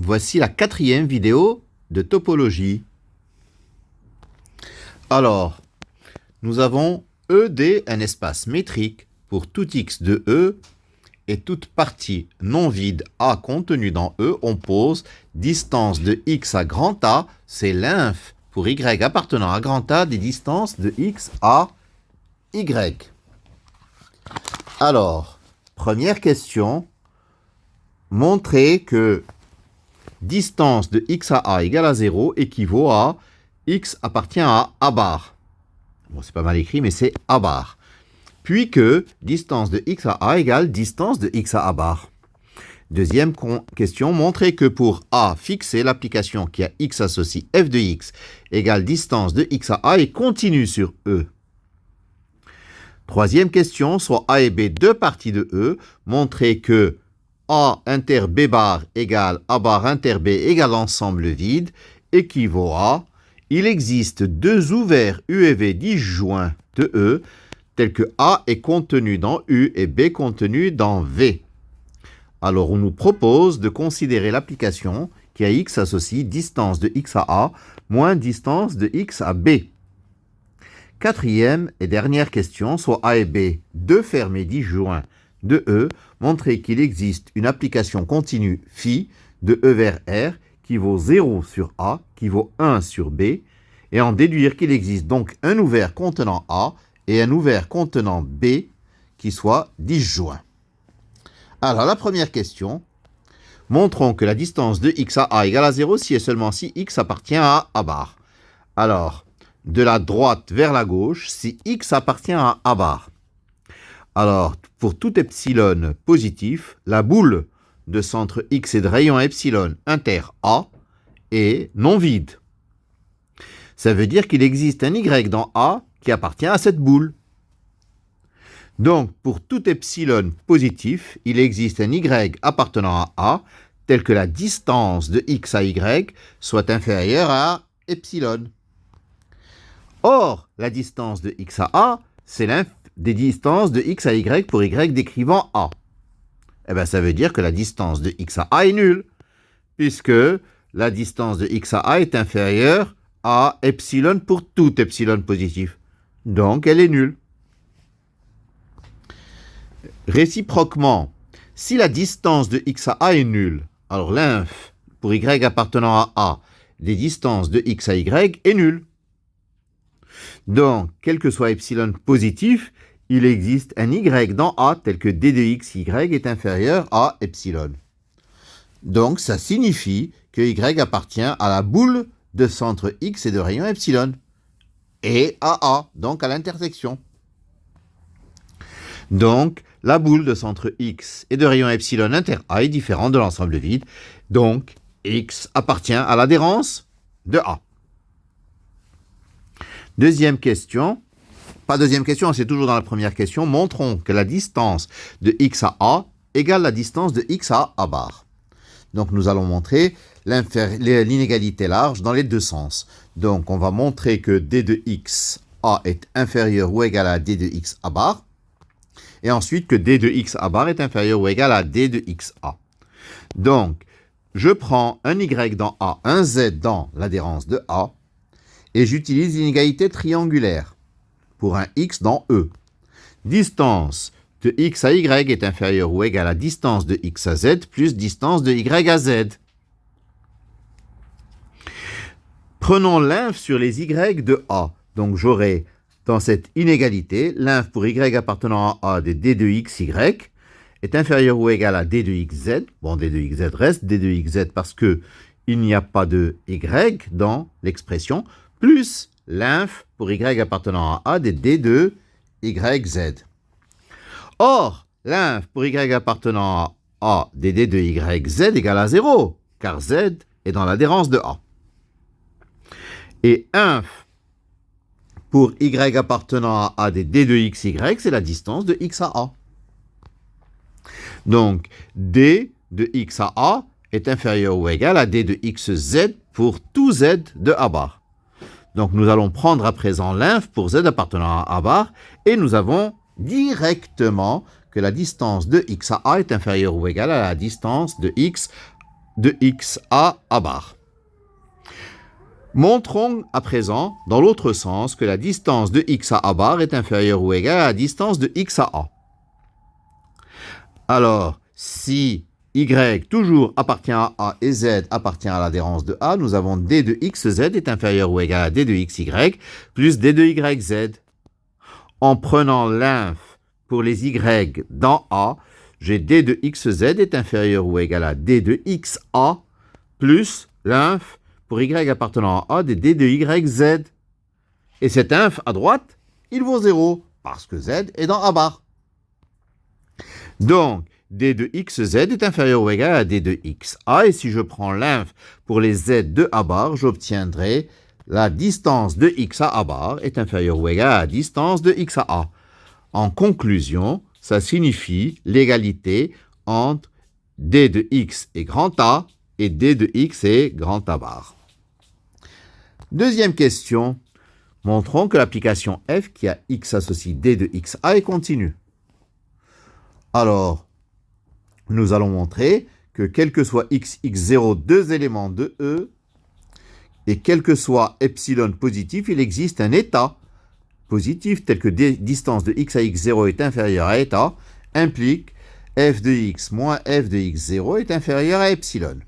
Voici la 4e vidéo de topologie. Alors, nous avons ED, un espace métrique pour tout x de E et toute partie non vide A contenue dans E. On pose distance de x à grand A, c'est l'inf pour y appartenant à grand A des distances de x à y. Alors, première question, montrer que distance de x à A égale à 0 équivaut à x appartient à A bar. Bon, c'est pas mal écrit, mais c'est A bar. Puis que distance de x à A égale distance de x à A bar. Deuxième question, montrer que pour A fixé, l'application qui a x associe f de x égale distance de x à A est continue sur E. Troisième question, soit A et B deux parties de E, montrer que A inter B bar égale A bar inter B égale ensemble vide, équivaut à il existe deux ouverts U et V disjoints de E, tels que A est contenu dans U et B contenu dans V. Alors on nous propose de considérer l'application qui a x associe distance de x à A moins distance de x à B. Quatrième et dernière question, soit A et B, deux fermés disjoints de E, montrer qu'il existe une application continue phi de E vers R qui vaut 0 sur A, qui vaut 1 sur B, et en déduire qu'il existe donc un ouvert contenant A et un ouvert contenant B qui soient disjoints. Alors la première question, montrons que la distance de x à A égale à 0 si et seulement si x appartient à A bar. Alors, de la droite vers la gauche, si x appartient à A bar. Alors, pour tout epsilon positif, la boule de centre x et de rayon epsilon inter A est non vide. Ça veut dire qu'il existe un y dans A qui appartient à cette boule. Donc, pour tout epsilon positif, il existe un y appartenant à A tel que la distance de x à y soit inférieure à epsilon. Or, la distance de x à A, c'est l'inf des distances de x à y pour y décrivant A. Eh bien, ça veut dire que la distance de x à A est nulle, puisque la distance de x à A est inférieure à epsilon pour tout epsilon positif. Donc, elle est nulle. Réciproquement, si la distance de x à A est nulle, alors l'inf pour y appartenant à A des distances de x à y est nulle. Donc, quel que soit epsilon positif, il existe un y dans A tel que d de x y est inférieur à epsilon. Donc, ça signifie que y appartient à la boule de centre x et de rayon epsilon, et à A, donc à l'intersection. Donc, la boule de centre x et de rayon epsilon inter A est différente de l'ensemble vide, donc x appartient à l'adhérence de A. Deuxième question, c'est toujours dans la première question, montrons que la distance de x à A égale la distance de x à A bar. Donc nous allons montrer l'inégalité large dans les deux sens. Donc on va montrer que d de x A est inférieur ou égal à d de x A bar, et ensuite que d de x A bar est inférieur ou égal à d de x A. Donc je prends un y dans A, un z dans l'adhérence de A, et j'utilise l'inégalité triangulaire pour un x dans E. Distance de x à y est inférieure ou égale à distance de x à z plus distance de y à z. Prenons l'inf sur les y de A. Donc j'aurai dans cette inégalité, l'inf pour y appartenant à A de d de x y est inférieur ou égal à d de xz. Bon, d de xz reste d de xz parce que il n'y a pas de y dans l'expression, plus l'inf pour y appartenant à A de d de yz. Or, l'inf pour y appartenant à A de d de yz égale à 0, car z est dans l'adhérence de A. Et inf pour y appartenant à A de d de xy, c'est la distance de x à A. Donc, d de x à A est inférieur ou égal à d de xz pour tout z de A bar. Donc, nous allons prendre à présent l'inf pour z appartenant à A bar, et nous avons directement que la distance de x à A est inférieure ou égale à la distance de x de x a bar. Montrons à présent, dans l'autre sens, que la distance de x à a bar est inférieure ou égale à la distance de x à a. Alors, si y toujours appartient à a et z appartient à l'adhérence de a, nous avons d de xz est inférieur ou égal à d de xy plus d de yz. En prenant l'inf pour les y dans a, j'ai d de xz est inférieur ou égal à d de xa plus l'inf pour y appartenant à a de d de yz. Et cet inf à droite, il vaut 0 parce que z est dans a bar. Donc, d de xz est inférieur ou égal à d de xa, et si je prends l'inf pour les z de a bar, j'obtiendrai la distance de x à a bar est inférieure ou égale à la distance de x à a. En conclusion, ça signifie l'égalité entre d de x et grand A et d de x et grand A bar. Deuxième question. Montrons que l'application f qui a x associe d de xa est continue. Alors, nous allons montrer que quel que soit x, x0, deux éléments de E, et quel que soit epsilon positif, il existe un état positif tel que distance de x à x0 est inférieure à état, implique f de x moins f de x0 est inférieur à epsilon.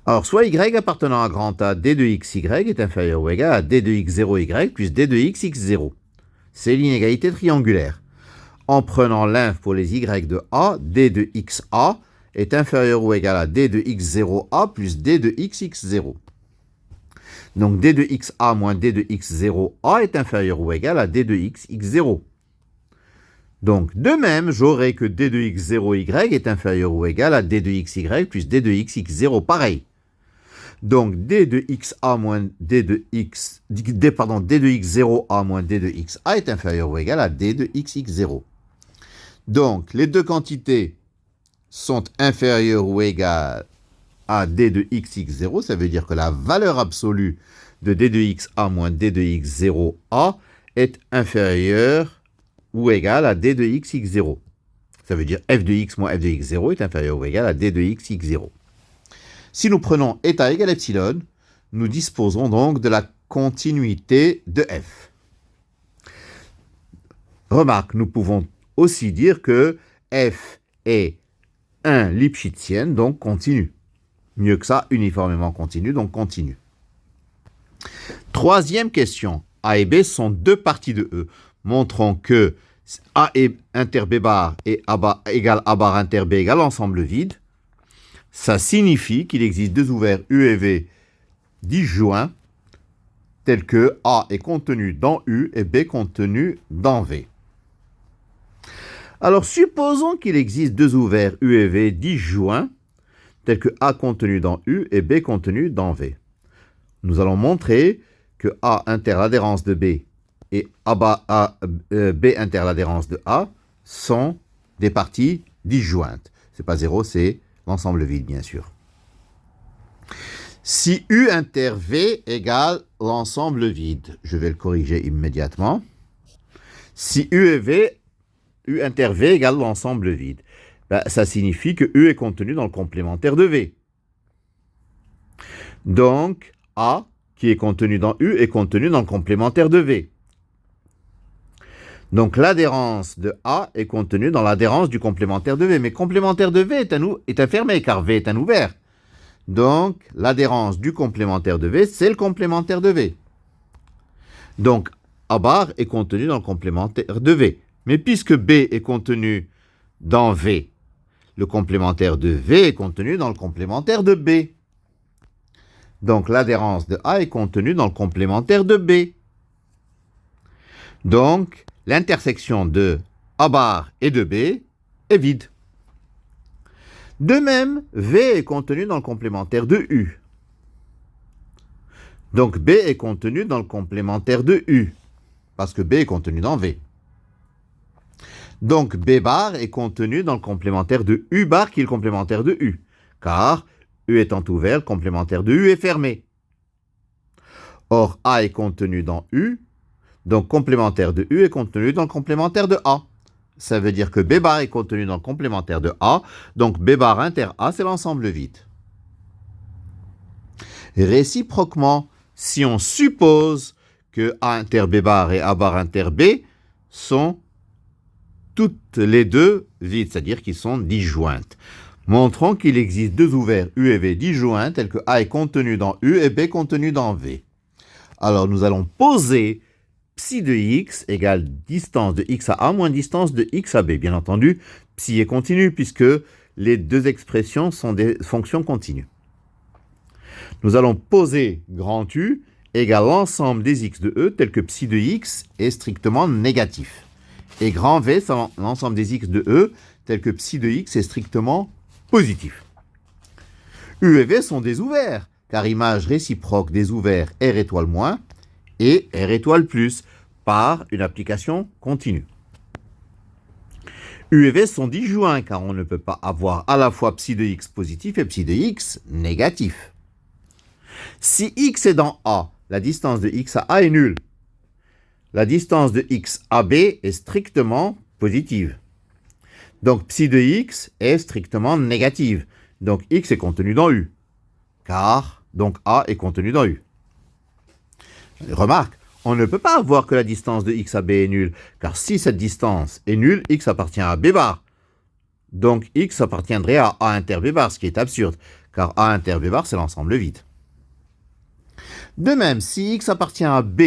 Alors, soit y appartenant à grand A, d de xy est inférieur ou égal à d de x0y plus d de xx0. C'est l'inégalité triangulaire. En prenant l'inf pour les y de a, d de xa est inférieur ou égal à d de x0a plus d de xx0. Donc d de xa moins d de x0a est inférieur ou égal à d de xx0. Donc de même, j'aurai que d de x0y est inférieur ou égal à d de xy plus d de xx0 pareil. Donc d de xa moins d de x0a moins d de xa est inférieur ou égal à d de xx0. Donc, les deux quantités sont inférieures ou égales à d de xx0. Ça veut dire que la valeur absolue de d de xa moins d de x0a est inférieure ou égale à d de xx0. Ça veut dire f de x moins f de x0 est inférieur ou égal à d de xx0. Si nous prenons état égale epsilon, nous disposons donc de la continuité de f. Remarque, nous pouvons aussi dire que f est un Lipschitzienne, donc continu. Mieux que ça, uniformément continu, donc continu. Troisième question. A et B sont deux parties de E. Montrons que A inter B bar et A bar égale A bar inter B égale ensemble vide. Ça signifie qu'il existe deux ouverts U et V disjoints, tels que A est contenu dans U et B contenu dans V. Alors, supposons qu'il existe deux ouverts U et V disjoints, tels que A contenu dans U et B contenu dans V. Nous allons montrer que A inter l'adhérence de B et B inter l'adhérence de A sont des parties disjointes. Ce n'est pas 0, c'est l'ensemble vide, bien sûr. Si U inter V égale l'ensemble vide, je vais le corriger immédiatement. Si U et V U inter V égale l'ensemble vide. Ça signifie que U est contenu dans le complémentaire de V. Donc, A, qui est contenu dans U, est contenu dans le complémentaire de V. Donc, l'adhérence de A est contenue dans l'adhérence du complémentaire de V. Mais complémentaire de V est un fermé, car V est un ouvert. Donc, l'adhérence du complémentaire de V, c'est le complémentaire de V. Donc, A bar est contenu dans le complémentaire de V. Mais puisque B est contenu dans V, le complémentaire de V est contenu dans le complémentaire de B. Donc l'adhérence de A est contenue dans le complémentaire de B. Donc l'intersection de A bar et de B est vide. De même, V est contenu dans le complémentaire de U. Donc B est contenu dans le complémentaire de U, parce que B est contenu dans V. Donc, B bar est contenu dans le complémentaire de U bar qui est le complémentaire de U. Car, U étant ouvert, le complémentaire de U est fermé. Or, A est contenu dans U, donc complémentaire de U est contenu dans le complémentaire de A. ça veut dire que B bar est contenu dans le complémentaire de A, donc B bar inter A, c'est l'ensemble vide. Réciproquement, si on suppose que A inter B bar et A bar inter B sont toutes les deux vides, c'est-à-dire qu'ils sont disjointes. Montrons qu'il existe deux ouverts U et V disjoints, tels que A est contenu dans U et B contenu dans V. Alors nous allons poser psi de x égale distance de x à A moins distance de x à B. Bien entendu, psi est continu puisque les deux expressions sont des fonctions continues. Nous allons poser grand U égale l'ensemble des x de E tel que psi de x est strictement négatif. Et grand V, c'est l'ensemble des x de E tel que psi de x est strictement positif. U et V sont des ouverts, car image réciproque des ouverts R étoile moins et R étoile plus par une application continue. U et V sont disjoints, car on ne peut pas avoir à la fois psi de x positif et psi de x négatif. Si x est dans A, la distance de x à A est nulle. La distance de x à B est strictement positive. Donc psi de x est strictement négative. Donc x est contenu dans U. Car donc A est contenu dans U. Remarque, on ne peut pas avoir que la distance de x à B est nulle. Car si cette distance est nulle, x appartient à B bar. Donc x appartiendrait à A inter B bar, ce qui est absurde. Car A inter B bar, c'est l'ensemble vide. De même, si x appartient à B,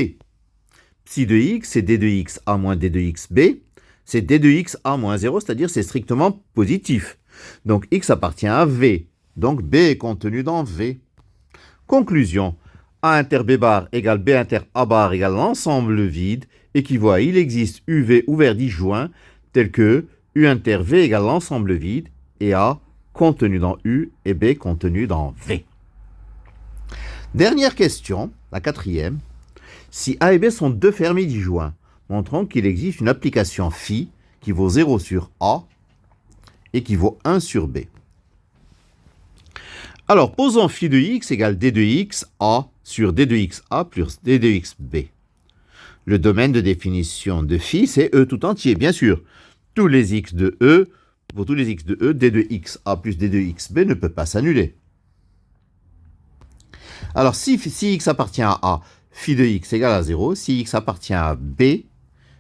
psi de x, c'est d de x a moins d de x b, c'est d de x a moins 0, c'est-à-dire c'est strictement positif. Donc x appartient à V, donc B est contenu dans V. Conclusion, A inter B bar égale B inter A bar égale l'ensemble vide, équivaut à il existe UV ouvert disjoint, tel que U inter V égale l'ensemble vide, et A contenu dans U et B contenu dans V. Dernière question, la quatrième. Si A et B sont deux fermés disjoints, montrons qu'il existe une application phi qui vaut 0 sur A et qui vaut 1 sur B. Alors, posons phi de x égale d de x A sur d de x A plus d de x B. Le domaine de définition de phi, c'est E tout entier, bien sûr. Tous les x de E, pour tous les x de E, d de x A plus d de x B ne peut pas s'annuler. Alors, si x appartient à A, phi de x égale à 0. Si x appartient à B,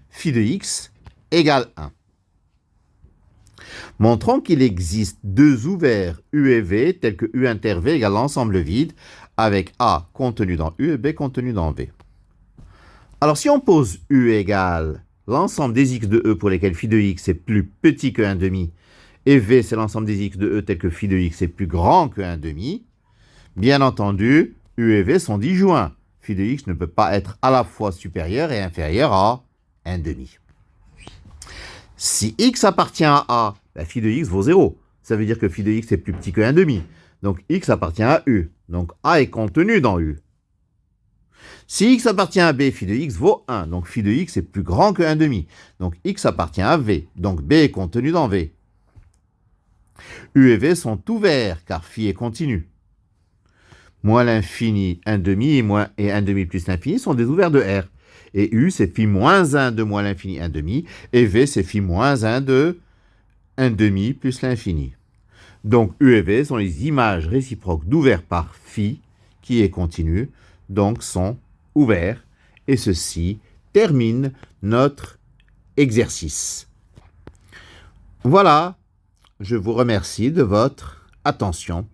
phi de x égale 1. Montrons qu'il existe deux ouverts U et V, tels que U inter V égale l'ensemble vide, avec A contenu dans U et B contenu dans V. Alors, si on pose U égale l'ensemble des x de E pour lesquels phi de x est plus petit que 1,5, et V, c'est l'ensemble des x de E tel que phi de x est plus grand que 1,5, bien entendu, U et V sont disjoints. Phi de x ne peut pas être à la fois supérieur et inférieur à 1,5. Si x appartient à A, phi de x vaut 0. Ça veut dire que phi de x est plus petit que 1,5. Donc x appartient à U. Donc A est contenu dans U. Si x appartient à B, phi de x vaut 1. Donc phi de x est plus grand que 1,5. Donc x appartient à V. Donc B est contenu dans V. U et V sont ouverts car phi est continu. Moins l'infini 1,5 et 1,5 plus l'infini sont des ouverts de R. Et U, c'est phi moins 1 de moins l'infini 1,5. Et V, c'est phi moins 1 de 1,5 plus l'infini. Donc U et V sont les images réciproques d'ouvert par phi, qui est continu, donc sont ouverts. Et ceci termine notre exercice. Voilà, je vous remercie de votre attention.